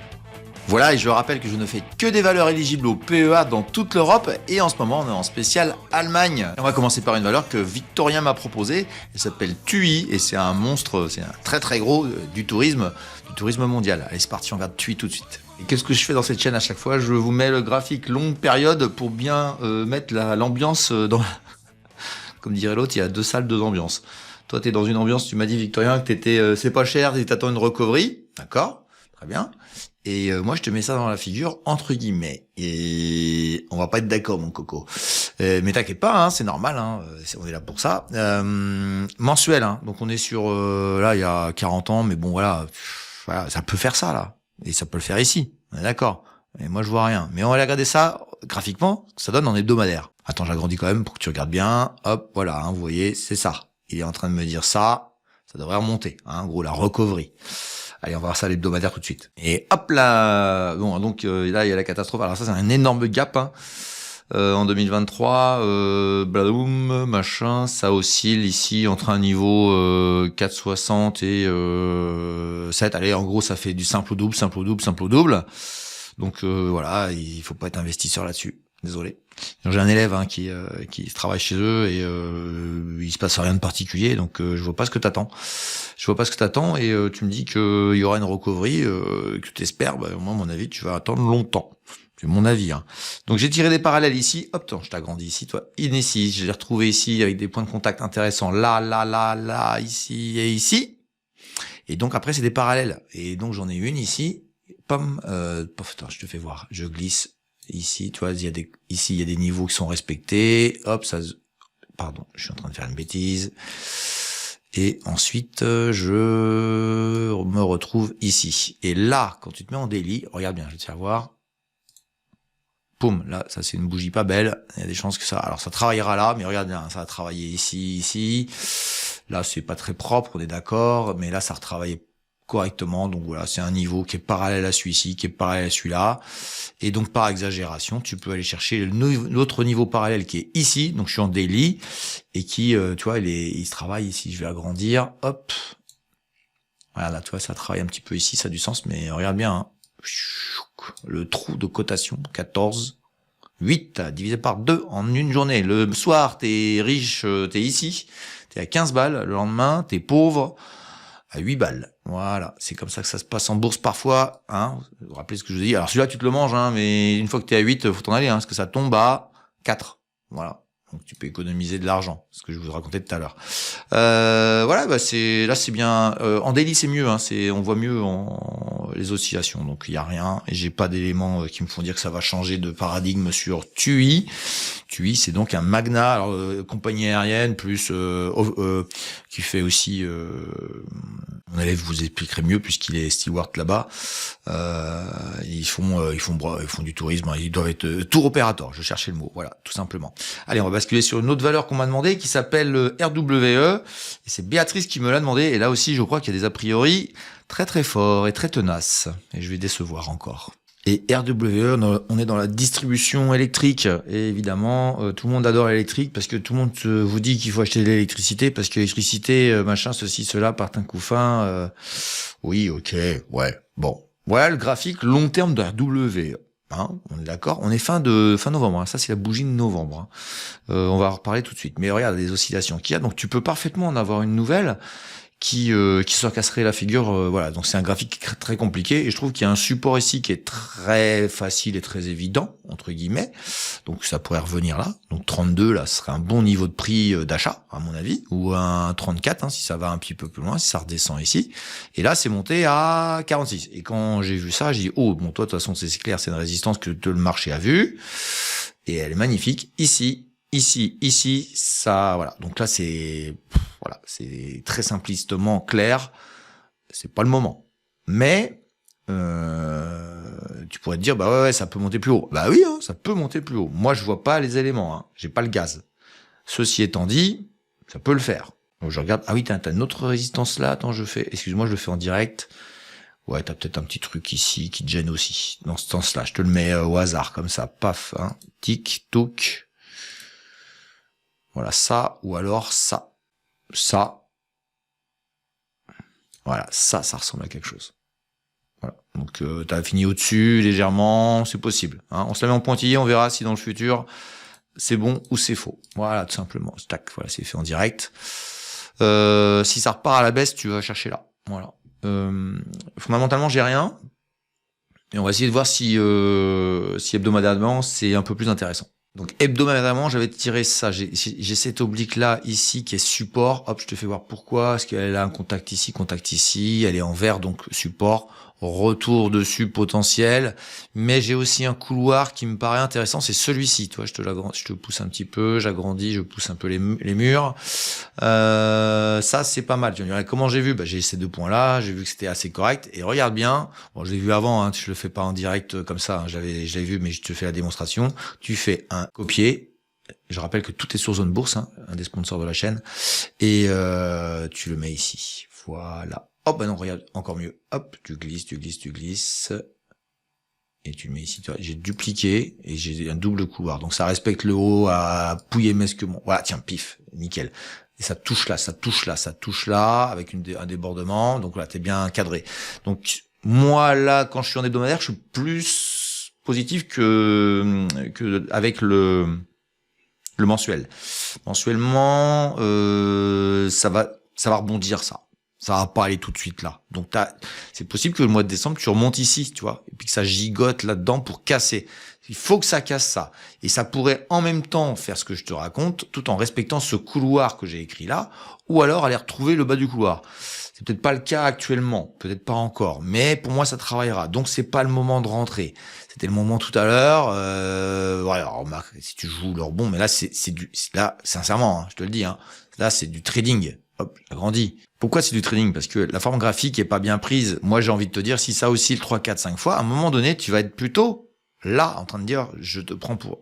Voilà, et je rappelle que je ne fais que des valeurs éligibles au PEA dans toute l'Europe et en ce moment on est en spécial Allemagne. Et on va commencer par une valeur que Victorien m'a proposée, elle s'appelle TUI et c'est un monstre, c'est un très très gros du tourisme mondial. Allez, c'est parti, on regarde TUI tout de suite. Et qu'est-ce que je fais dans cette chaîne à chaque fois? Je vous mets le graphique longue période pour bien mettre l'ambiance dans la... Comme dirait l'autre, il y a 2 salles, 2 ambiances. Toi, t'es dans une ambiance, tu m'as dit, Victorien, que t'étais, c'est pas cher, et t'attends une recovery. D'accord? Très bien. Et moi, je te mets ça dans la figure, entre guillemets. Et on va pas être d'accord, mon coco. Mais t'inquiète pas, hein, c'est normal, hein, on est là pour ça. Mensuel, hein, donc on est sur, là, il y a 40 ans, mais bon, voilà, ça peut faire ça, là. Et ça peut le faire ici. On est d'accord. Et moi, je vois rien. Mais on va aller regarder ça graphiquement, ça donne en hebdomadaire. Attends, j'agrandis quand même pour que tu regardes bien. Hop, voilà, hein, vous voyez, c'est ça. Il est en train de me dire ça. Ça devrait remonter. Hein, en gros, la recovery. Allez, on va voir ça l'hebdomadaire tout de suite. Et hop là. Bon, donc là, il y a la catastrophe. Alors ça, c'est un énorme gap. Hein. En 2023, bladoum, machin, ça oscille ici entre un niveau 4,60 et 7. Allez, en gros, ça fait du simple au double, simple au double, simple au double. Donc voilà, il faut pas être investisseur là-dessus. Désolé. J'ai un élève hein, qui travaille chez eux et il se passe rien de particulier, donc je vois pas ce que t'attends. Je vois pas ce que t'attends et tu me dis qu'il y aura une recovery que t'espères. Bah, moi, à mon avis, tu vas attendre longtemps. C'est mon avis. Hein. Donc j'ai tiré des parallèles ici. Hop, attends, je t'agrandis ici, toi. Ici, je l'ai retrouvé ici avec des points de contact intéressants. Là, ici et ici. Et donc après, c'est des parallèles. Et donc j'en ai une ici. Pomme. Attends, je te fais voir. Je glisse. Ici, tu vois, ici, il y a des niveaux qui sont respectés. Hop, pardon, je suis en train de faire une bêtise. Et ensuite, je me retrouve ici. Et là, quand tu te mets en daily, regarde bien, je vais te faire voir. Poum, là, ça c'est une bougie pas belle. Il y a des chances que ça... Alors, ça travaillera là, mais regarde bien, ça va travailler ici. Là, c'est pas très propre, on est d'accord. Mais là, ça retravaille correctement. Donc voilà, c'est un niveau qui est parallèle à celui-ci, qui est parallèle à celui-là. Et donc, par exagération, tu peux aller chercher l'autre niveau parallèle qui est ici. Donc, je suis en daily et qui, tu vois, il se travaille ici. Je vais agrandir. Hop. Voilà, là, tu vois, ça travaille un petit peu ici. Ça a du sens, mais regarde bien. Hein. Le trou de cotation, 14. 8 divisé par 2 en une journée. Le soir, t'es riche, t'es ici. T'es à 15 balles. Le lendemain, t'es pauvre. À 8 balles. Voilà, c'est comme ça que ça se passe en bourse parfois. Hein. Vous vous rappelez ce que je vous dis. Alors celui-là, tu te le manges, hein, mais une fois que tu es à 8, faut t'en aller, hein, parce que ça tombe à 4. Voilà. Donc tu peux économiser de l'argent, ce que je vous racontais tout à l'heure. Voilà, bah là c'est bien. En daily c'est mieux, hein, on voit mieux les oscillations. Donc il y a rien et j'ai pas d'éléments qui me font dire que ça va changer de paradigme sur TUI. TUI c'est donc un Magna, alors compagnie aérienne plus qui fait aussi. Mon élève vous expliquerait mieux puisqu'il est steward là-bas. Ils font du tourisme. Ils doivent être tour opérateur. Je cherchais le mot. Voilà, tout simplement. Allez, on va basculer sur une autre valeur qu'on m'a demandé qui s'appelle RWE. Et c'est Béatrice qui me l'a demandé. Et là aussi, je crois qu'il y a des a priori très très forts et très tenaces. Et je vais décevoir encore. Et RWE, on est dans la distribution électrique. Et évidemment, tout le monde adore l'électrique parce que tout le monde vous dit qu'il faut acheter de l'électricité parce que l'électricité, machin, ceci, cela, par un coup fin. Oui, ok, ouais, bon. Voilà le graphique long terme de RWE. Hein, on est d'accord. On est fin novembre. Hein. Ça, c'est la bougie de novembre. Hein. On va en reparler tout de suite. Mais regarde les oscillations qu'il y a. Donc, tu peux parfaitement en avoir une nouvelle qui se casserait la figure. Voilà. Donc, c'est un graphique très compliqué. Et je trouve qu'il y a un support ici qui est très facile et très évident, entre guillemets. Donc, ça pourrait revenir là. Donc, 32, là, ce serait un bon niveau de prix d'achat, à mon avis. Ou un 34, hein, si ça va un petit peu plus loin, si ça redescend ici. Et là, c'est monté à 46. Et quand j'ai vu ça, j'ai dit, oh, bon, toi, de toute façon, c'est clair, c'est une résistance que le marché a vue. Et elle est magnifique. Ici, ça, voilà. Donc là, c'est très simplistement clair. C'est pas le moment. Mais, tu pourrais te dire, bah ouais, ça peut monter plus haut. Bah oui, hein, ça peut monter plus haut. Moi, je vois pas les éléments, hein. J'ai pas le gaz. Ceci étant dit, ça peut le faire. Donc je regarde, ah oui, t'as une autre résistance là. Attends, excuse-moi, je le fais en direct. Ouais, t'as peut-être un petit truc ici qui te gêne aussi. Dans ce sens-là, je te le mets au hasard, comme ça, paf, hein. Tic, toc. Voilà, ça, ou alors ça. Ça. Voilà, ça ressemble à quelque chose. Voilà. Donc, t'as fini au-dessus, légèrement, c'est possible. Hein. On se la met en pointillé, on verra si dans le futur, c'est bon ou c'est faux. Voilà, tout simplement. Tac, voilà, c'est fait en direct. Si ça repart à la baisse, tu vas chercher là. Voilà. Fondamentalement, j'ai rien. Et on va essayer de voir si hebdomadairement, c'est un peu plus intéressant. Donc hebdomadairement, j'avais tiré ça. J'ai cette oblique là ici qui est support. Hop, je te fais voir pourquoi. Parce qu'elle a un contact ici. Elle est en vert, donc support. Retour dessus potentiel. Mais j'ai aussi un couloir qui me paraît intéressant. C'est celui-ci. Tu vois, je te pousse un petit peu. J'agrandis, je pousse un peu les murs. Ça, c'est pas mal. Tu me dirais, comment j'ai vu? J'ai ces 2 points-là, j'ai vu que c'était assez correct. Et regarde bien. Bon, je l'ai vu avant, hein, je le fais pas en direct comme ça. Hein, je l'avais vu, mais je te fais la démonstration. Tu fais un copier. Je rappelle que tout est sur Zone Bourse, hein, un des sponsors de la chaîne. Et tu le mets ici. Voilà. Hop, non, regarde, encore mieux. Hop, tu glisses. Et tu le mets ici. J'ai dupliqué et j'ai un double couloir. Donc ça respecte le haut à Pouillet-Mesquemont. Voilà, tiens, pif, nickel. Et ça touche là, avec un débordement. Donc là, t'es bien cadré. Donc moi là, quand je suis en hebdomadaire, je suis plus positif que avec le mensuel. Mensuellement, ça va rebondir ça. Ça va pas aller tout de suite là. Donc c'est possible que le mois de décembre tu remontes ici, tu vois, et puis que ça gigote là-dedans pour casser. Il faut que ça casse ça. Et ça pourrait en même temps faire ce que je te raconte, tout en respectant ce couloir que j'ai écrit là, ou alors aller retrouver le bas du couloir. C'est peut-être pas le cas actuellement, peut-être pas encore, mais pour moi ça travaillera. Donc c'est pas le moment de rentrer. C'était le moment tout à l'heure. Voilà, remarque, si tu joues leur bon, mais là là sincèrement, hein, je te le dis, hein, là c'est du trading. Hop, j'agrandis. Pourquoi c'est du trading? Parce que la forme graphique est pas bien prise. Moi, j'ai envie de te dire, si ça oscille 3, 4, 5 fois, à un moment donné, tu vas être plutôt là, en train de dire, je te prends pour,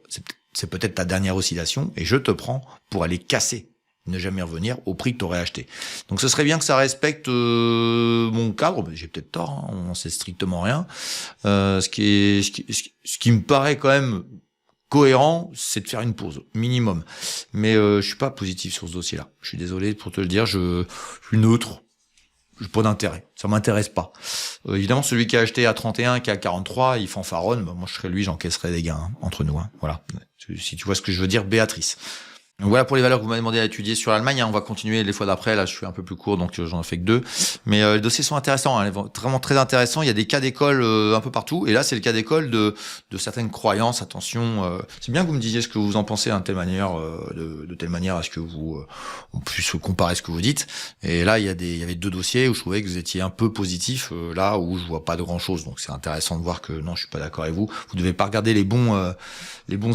c'est peut-être ta dernière oscillation, et je te prends pour aller casser, ne jamais revenir au prix que tu aurais acheté. Donc, ce serait bien que ça respecte mon cadre. J'ai peut-être tort, hein, on sait strictement rien. Ce qui me paraît quand même cohérent, c'est de faire une pause minimum. Mais je suis pas positif sur ce dossier-là. Je suis désolé pour te le dire, je suis neutre. J'ai pas d'intérêt. Ça m'intéresse pas. Évidemment, celui qui a acheté à 31, qui a 43, il fanfaronne. Moi, je serais lui, j'encaisserais des gains hein, entre nous. Hein. Voilà. Si tu vois ce que je veux dire, Béatrice. Donc voilà pour les valeurs que vous m'avez demandé à étudier sur l'Allemagne. Hein. On va continuer les fois d'après. Là, je suis un peu plus court, donc j'en ai fait que 2. Mais les dossiers sont intéressants, hein, vraiment très intéressants. Il y a des cas d'école un peu partout. Et là, c'est le cas d'école de certaines croyances. Attention, c'est bien que vous me disiez ce que vous en pensez hein, de telle manière, de telle manière à ce que on puisse comparer ce que vous dites. Et là, il y avait 2 dossiers où je trouvais que vous étiez un peu positif. Là où je vois pas de grand chose. Donc c'est intéressant de voir que non, je suis pas d'accord avec vous. Vous devez pas regarder les bons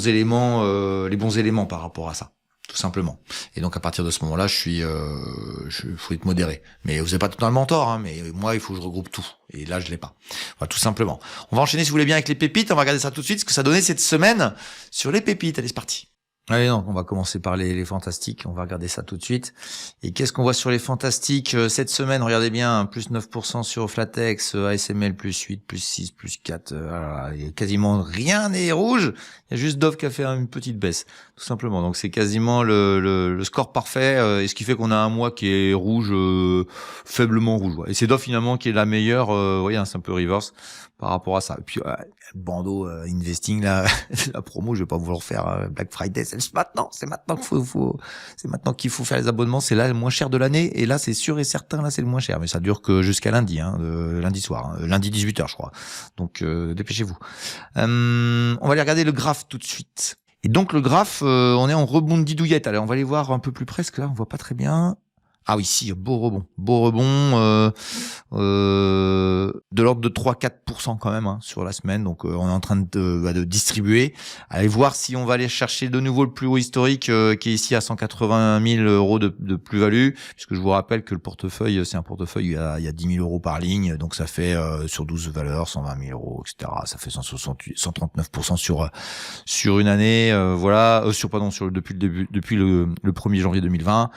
éléments par rapport à ça. Tout simplement. Et donc à partir de ce moment-là, faut être modéré. Mais vous n'avez pas totalement tort, hein, mais moi, il faut que je regroupe tout. Et là, je l'ai pas. Voilà, tout simplement. On va enchaîner, si vous voulez bien, avec les pépites. On va regarder ça tout de suite, ce que ça donnait cette semaine sur les pépites. Allez, c'est parti. Allez, non, on va commencer par les fantastiques. On va regarder ça tout de suite. Et qu'est-ce qu'on voit sur les fantastiques cette semaine? Regardez bien, plus 9% sur Flatex, ASML plus 8, plus 6, plus 4. Voilà, quasiment rien n'est rouge. Il y a juste Dove qui a fait une petite baisse, tout simplement. Donc c'est quasiment le score parfait. Et ce qui fait qu'on a un mois qui est rouge, faiblement rouge. Ouais. Et c'est Dove finalement qui est la meilleure. Vous voyez, hein, c'est un peu reverse par rapport à ça. Et puis le bandeau investing là, la promo, je vais pas vous le refaire. Black Friday, c'est maintenant qu'il faut faire les abonnements. C'est là le moins cher de l'année. Et là, c'est sûr et certain, là c'est le moins cher. Mais ça dure que jusqu'à lundi, hein, lundi soir, hein, lundi 18h je crois. Donc dépêchez-vous. On va aller regarder le graphe tout de suite. Et donc le graphe, on est en rebond de didouillette. Allez, on va aller voir un peu plus près, parce que là on voit pas très bien. Ah oui, si, beau rebond, de l'ordre de 3-4% quand même hein, sur la semaine. Donc on est en train de distribuer. Allez voir si on va aller chercher de nouveau le plus haut historique qui est ici à 180 000 euros de plus-value, puisque je vous rappelle que le portefeuille, c'est un portefeuille, il y a 10 000 euros par ligne, donc ça fait sur 12 valeurs, 120 000 euros, etc. Ça fait 139% sur une année, depuis le 1er janvier 2020.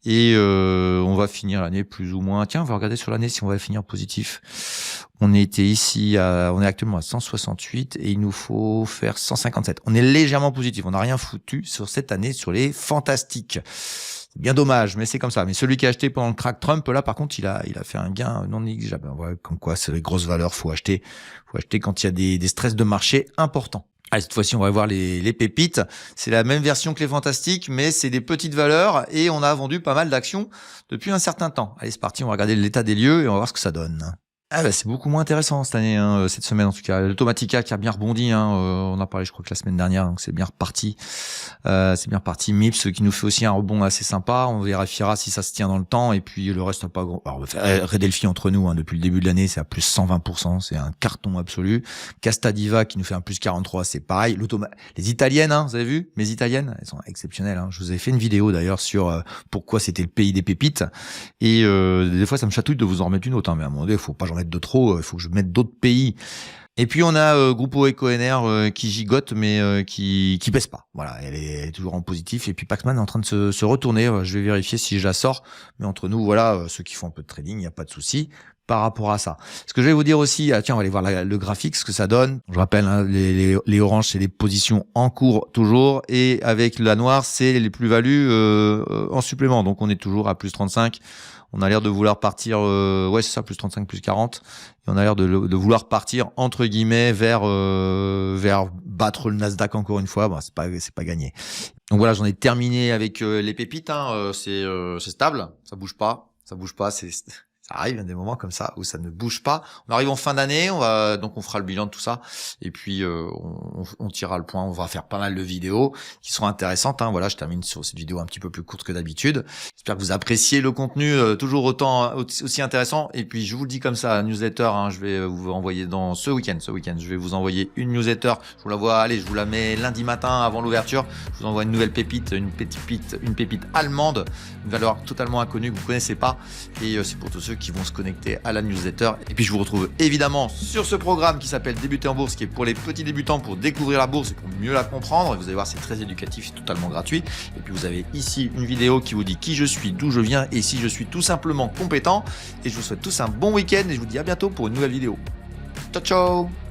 Et on va finir l'année plus ou moins. Tiens, on va regarder sur l'année si on va finir positif. On est actuellement à 168 et il nous faut faire 157. On est légèrement positif. On n'a rien foutu sur cette année sur les fantastiques. C'est bien dommage, mais c'est comme ça. Mais celui qui a acheté pendant le crack Trump, là, par contre, il a fait un gain non négligeable. Ouais, comme quoi, c'est les grosses valeurs. Faut acheter quand il y a des stress de marché importants. Allez, cette fois-ci, on va voir les pépites. C'est la même version que les fantastiques, mais c'est des petites valeurs et on a vendu pas mal d'actions depuis un certain temps. Allez, c'est parti, on va regarder l'état des lieux et on va voir ce que ça donne. Ah bah, c'est beaucoup moins intéressant cette année, hein, cette semaine en tout cas. L'Automatica qui a bien rebondi, hein, on en a parlé je crois que la semaine dernière, donc c'est bien reparti. C'est bien reparti. Mips qui nous fait aussi un rebond assez sympa. On vérifiera si ça se tient dans le temps. Et puis le reste n'a pas grand. Alors Redelphi entre nous, hein, depuis le début de l'année, c'est à plus 120%, c'est un carton absolu. Castadiva qui nous fait un plus 43, c'est pareil. Les Italiennes, hein, vous avez vu, mes Italiennes, elles sont exceptionnelles. Hein. Je vous ai fait une vidéo d'ailleurs sur pourquoi c'était le pays des pépites. Et des fois ça me chatouille de vous en remettre une autre, hein, mais à un moment donné, il faut pas j'en mettre de trop. Il faut que je mette d'autres pays. Et puis on a Grupo EcoNR qui gigote mais qui pèse pas. Voilà, elle est toujours en positif. Et puis Paxman est en train de se retourner. Je vais vérifier si je la sors. Mais entre nous, voilà, ceux qui font un peu de trading, il n'y a pas de souci par rapport à ça. Ce que je vais vous dire aussi, tiens, on va aller voir le graphique, ce que ça donne. Je rappelle, hein, les oranges, c'est les positions en cours toujours. Et avec la noire, c'est les plus-values en supplément. Donc on est toujours à plus 35. On a l'air de vouloir partir, ouais c'est ça, plus 35, plus 40. Et on a l'air de vouloir partir entre guillemets vers battre le Nasdaq encore une fois. Bon, c'est pas gagné. Donc voilà, j'en ai terminé avec les pépites. Hein. C'est stable, ça bouge pas, ça arrive, il y a des moments comme ça où ça ne bouge pas. On arrive en fin d'année, donc on fera le bilan de tout ça et puis on tirera le point. On va faire pas mal de vidéos qui seront intéressantes. Hein. Voilà, je termine sur cette vidéo un petit peu plus courte que d'habitude. J'espère que vous appréciez le contenu, toujours aussi intéressant. Et puis je vous le dis comme ça, newsletter, hein, je vais vous envoyer dans ce week-end, je vais vous envoyer une newsletter. Je vous la vois, allez, je vous la mets lundi matin avant l'ouverture. Je vous envoie une nouvelle pépite, une pépite allemande, une valeur totalement inconnue que vous connaissez pas. Et c'est pour tous ceux qui vont se connecter à la newsletter. Et puis je vous retrouve évidemment sur ce programme qui s'appelle Débuter en bourse, qui est pour les petits débutants pour découvrir la bourse et pour mieux la comprendre. Et vous allez voir, c'est très éducatif, c'est totalement gratuit. Et puis vous avez ici une vidéo qui vous dit qui je suis, d'où je viens et si je suis tout simplement compétent. Et je vous souhaite tous un bon week-end et je vous dis à bientôt pour une nouvelle vidéo. Ciao ciao.